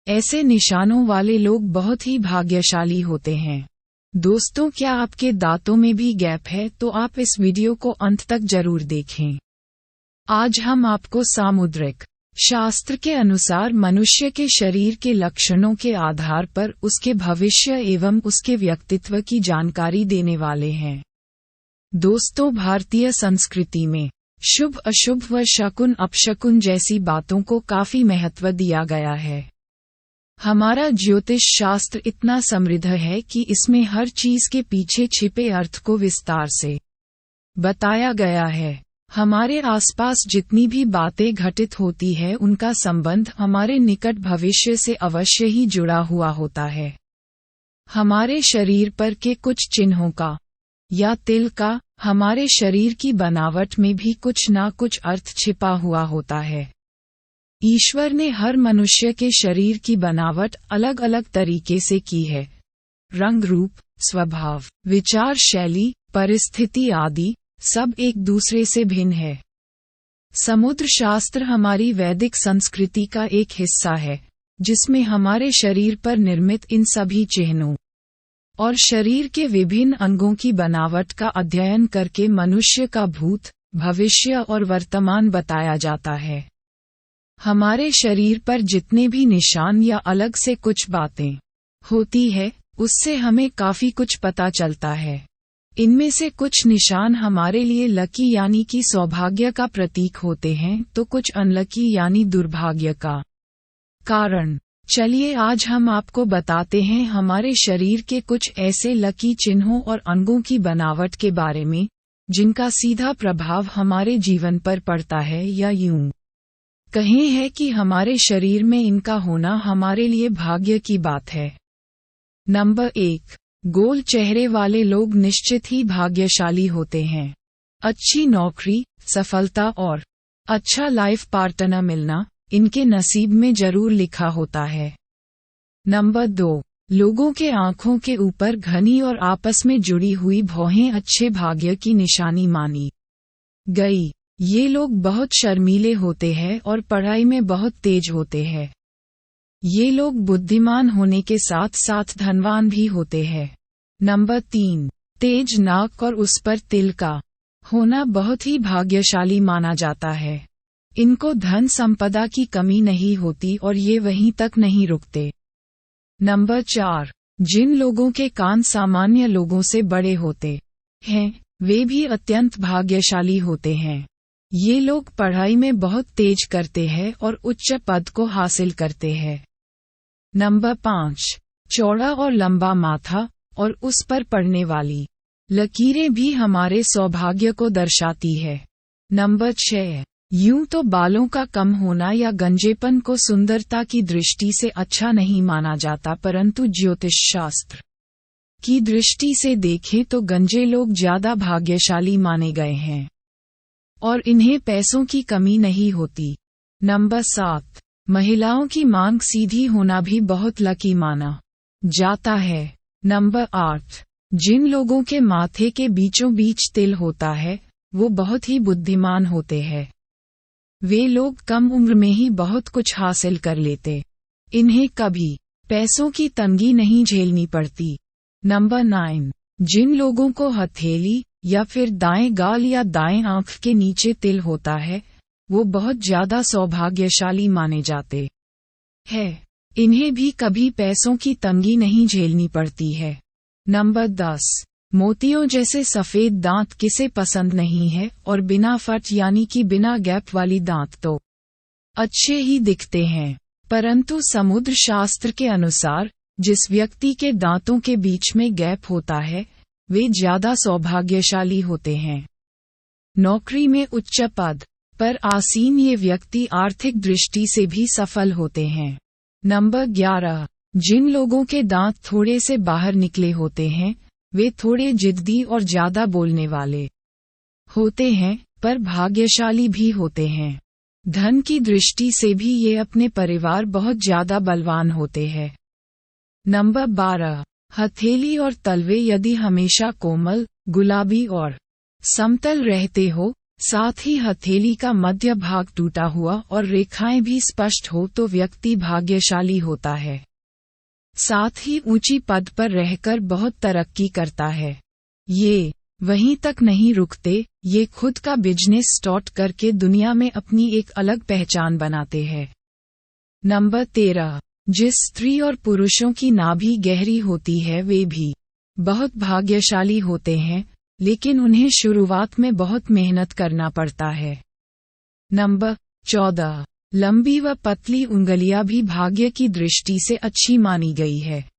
ऐसे निशानों वाले लोग बहुत ही भाग्यशाली होते हैं। दोस्तों, क्या आपके दांतों में भी गैप है तो आप इस वीडियो को अंत तक जरूर देखें। आज हम आपको सामुद्रिक शास्त्र के अनुसार मनुष्य के शरीर के लक्षणों के आधार पर उसके भविष्य एवं उसके व्यक्तित्व की जानकारी देने वाले हैं। दोस्तों, भारतीय संस्कृति में शुभ अशुभ व शकुन अपशकुन जैसी बातों को काफी महत्व दिया गया है। हमारा ज्योतिष शास्त्र इतना समृद्ध है कि इसमें हर चीज के पीछे छिपे अर्थ को विस्तार से बताया गया है। हमारे आसपास जितनी भी बातें घटित होती है उनका संबंध हमारे निकट भविष्य से अवश्य ही जुड़ा हुआ होता है। हमारे शरीर पर के कुछ चिन्हों का या तिल का हमारे शरीर की बनावट में भी कुछ ना कुछ अर्थ छिपा हुआ होता है। ईश्वर ने हर मनुष्य के शरीर की बनावट अलग अलग तरीके से की है। रंग रूप, स्वभाव, विचार शैली, परिस्थिति आदि सब एक दूसरे से भिन्न है। समुद्र शास्त्र हमारी वैदिक संस्कृति का एक हिस्सा है, जिसमें हमारे शरीर पर निर्मित इन सभी चिन्हों और शरीर के विभिन्न अंगों की बनावट का अध्ययन करके मनुष्य का भूत, भविष्य और वर्तमान बताया जाता है। हमारे शरीर पर जितने भी निशान या अलग से कुछ बातें होती है, उससे हमें काफी कुछ पता चलता है। इनमें से कुछ निशान हमारे लिए लकी यानी कि सौभाग्य का प्रतीक होते हैं, तो कुछ अनलकी यानी दुर्भाग्य का कारण। चलिए आज हम आपको बताते हैं हमारे शरीर के कुछ ऐसे लकी चिन्हों और अंगों की बनावट के बारे में, जिनका सीधा प्रभाव हमारे जीवन पर पड़ता है, या यूं कहें है कि हमारे शरीर में इनका होना हमारे लिए भाग्य की बात है। नंबर 1, गोल चेहरे वाले लोग निश्चित ही भाग्यशाली होते हैं। अच्छी नौकरी, सफलता और अच्छा लाइफ पार्टनर मिलना इनके नसीब में जरूर लिखा होता है। नंबर 2, लोगों के आंखों के ऊपर घनी और आपस में जुड़ी हुई भौहें अच्छे भाग्य की निशानी मानी गई। ये लोग बहुत शर्मीले होते हैं और पढ़ाई में बहुत तेज होते हैं। ये लोग बुद्धिमान होने के साथ साथ धनवान भी होते हैं। नंबर 3, तेज नाक और उस पर तिल का होना बहुत ही भाग्यशाली माना जाता है। इनको धन संपदा की कमी नहीं होती और ये वहीं तक नहीं रुकते। नंबर 4, जिन लोगों के कान सामान्य लोगों से बड़े होते हैं, वे भी अत्यंत भाग्यशाली होते हैं। ये लोग पढ़ाई में बहुत तेज करते हैं और उच्च पद को हासिल करते हैं। नंबर 5, चौड़ा और लंबा माथा और उस पर पड़ने वाली लकीरें भी हमारे सौभाग्य को दर्शाती है। नंबर 6, यूं तो बालों का कम होना या गंजेपन को सुंदरता की दृष्टि से अच्छा नहीं माना जाता, परंतु ज्योतिष शास्त्र की दृष्टि से देखें तो गंजे लोग ज्यादा भाग्यशाली माने गए हैं और इन्हें पैसों की कमी नहीं होती। नंबर 7, महिलाओं की मांग सीधी होना भी बहुत लकी माना जाता है। नंबर 8, जिन लोगों के माथे के बीचों बीच तिल होता है, वो बहुत ही बुद्धिमान होते हैं। वे लोग कम उम्र में ही बहुत कुछ हासिल कर लेते। इन्हें कभी पैसों की तंगी नहीं झेलनी पड़ती। नंबर 9, जिन लोगों को हथेली या फिर दाएं गाल या दाएं आंख के नीचे तिल होता है, वो बहुत ज्यादा सौभाग्यशाली माने जाते हैं। इन्हें भी कभी पैसों की तंगी नहीं झेलनी पड़ती है। नंबर 10, मोतियों जैसे सफेद दांत किसे पसंद नहीं है, और बिना फट यानी कि बिना गैप वाली दांत तो अच्छे ही दिखते हैं, परंतु समुद्र शास्त्र के अनुसार जिस व्यक्ति के दांतों के बीच में गैप होता है, वे ज्यादा सौभाग्यशाली होते हैं। नौकरी में उच्च पद पर आसीन ये व्यक्ति आर्थिक दृष्टि से भी सफल होते हैं। नंबर 11, जिन लोगों के दांत थोड़े से बाहर निकले होते हैं, वे थोड़े जिद्दी और ज्यादा बोलने वाले होते हैं, पर भाग्यशाली भी होते हैं। धन की दृष्टि से भी ये अपने परिवार बहुत ज्यादा बलवान होते हैं। नंबर 12, हथेली और तलवे यदि हमेशा कोमल, गुलाबी और समतल रहते हो, साथ ही हथेली का मध्य भाग टूटा हुआ और रेखाएं भी स्पष्ट हो तो व्यक्ति भाग्यशाली होता है। साथ ही ऊंची पद पर रहकर बहुत तरक्की करता है। ये वहीं तक नहीं रुकते, ये खुद का बिजनेस स्टार्ट करके दुनिया में अपनी एक अलग पहचान बनाते हैं। नंबर 13, जिस स्त्री और पुरुषों की नाभि गहरी होती है वे भी बहुत भाग्यशाली होते हैं, लेकिन उन्हें शुरुआत में बहुत मेहनत करना पड़ता है। नंबर 14, लंबी व पतली उंगलियां भी भाग्य की दृष्टि से अच्छी मानी गई है।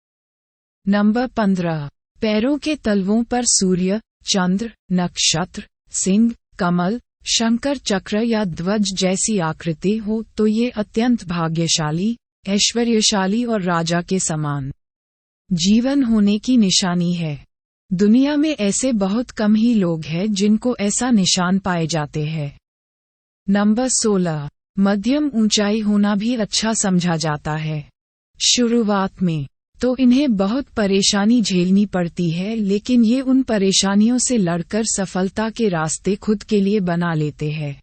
नंबर 15, पैरों के तलवों पर सूर्य, चंद्र, नक्षत्र, सिंह, कमल, शंकर चक्र या ध्वज जैसी आकृति हो तो ये अत्यंत भाग्यशाली, ऐश्वर्यशाली और राजा के समान जीवन होने की निशानी है। दुनिया में ऐसे बहुत कम ही लोग हैं जिनको ऐसा निशान पाए जाते हैं। नंबर 16, मध्यम ऊंचाई होना भी अच्छा समझा जाता है। शुरुआत में तो इन्हें बहुत परेशानी झेलनी पड़ती है, लेकिन ये उन परेशानियों से लड़कर सफलता के रास्ते खुद के लिए बना लेते हैं।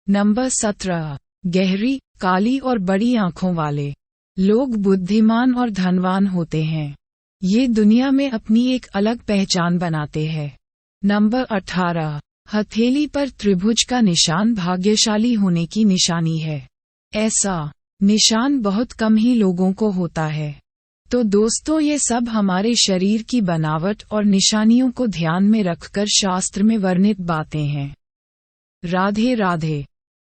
नंबर 17, गहरी, काली और बड़ी आंखों वाले लोग बुद्धिमान और धनवान होते हैं। ये दुनिया में अपनी एक अलग पहचान बनाते हैं। नंबर 18, हथेली पर त्रिभुज का निशान भाग्यशाली होने की निशानी है। ऐसा निशान बहुत कम ही लोगों को होता है। तो दोस्तों, ये सब हमारे शरीर की बनावट और निशानियों को ध्यान में रखकर शास्त्र में वर्णित बातें हैं। राधे राधे।